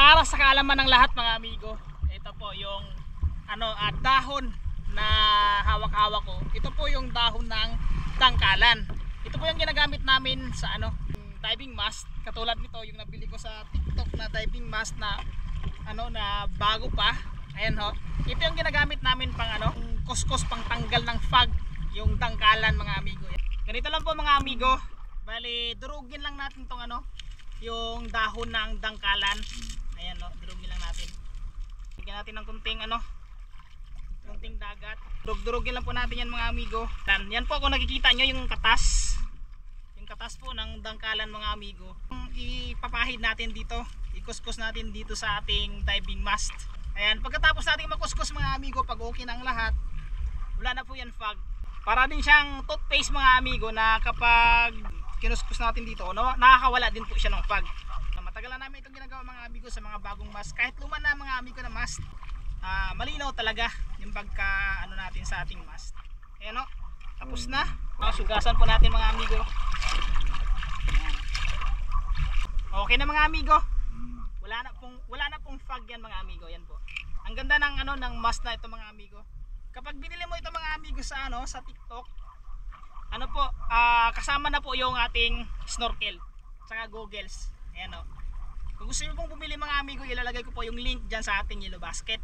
Para sa kaalaman ng lahat mga amigo, ito po yung dahon na hawak-hawak ko. Ito po yung dahon ng tangkalan. Ito po yung ginagamit namin sa diving mask. Katulad nito yung nabili ko sa TikTok na diving mask na na bago pa. Ayan ho. Ito yung ginagamit namin pang kuskus, pang tanggal ng fog, yung tangkalan mga amigo. Ganito lang po mga amigo. Bali, durugin lang natin tong yung dahon ng dangkalan. Ayan o, durugin lang natin. Bigyan natin ng kunting kunting dagat. Durugin lang po natin yan mga amigo. Yan po kung nakikita nyo yung katas. Yung katas po ng dangkalan mga amigo. Ipapahid natin dito. Ikuskus natin dito sa ating diving mast. Ayan, pagkatapos natin makuskus mga amigo, pag okay na ang lahat, wala na po yan fog. Para din siyang toothpaste mga amigo na kapag kinuskus natin dito, nakakawala din po siya ng fog. Matagal na namin itong ginagawa mga amigo sa mga bagong mask. Kahit luma na mga amigo na mask, malinaw talaga yung pagka natin sa ating mask. Ayan o, tapos na. Sugasan po natin mga amigo. Ayan. Okay na mga amigo. Wala na pong fog yan mga amigo. Yan po. Ang ganda ng ng mask na ito mga amigo. Kapag binili mo ito mga amigo sa sa TikTok, kasama na po yung ating snorkel saka goggles. Ayan o. Kung gusto niyo pong bumili mga amigo, ilalagay ko po yung link dyan sa ating yellow basket.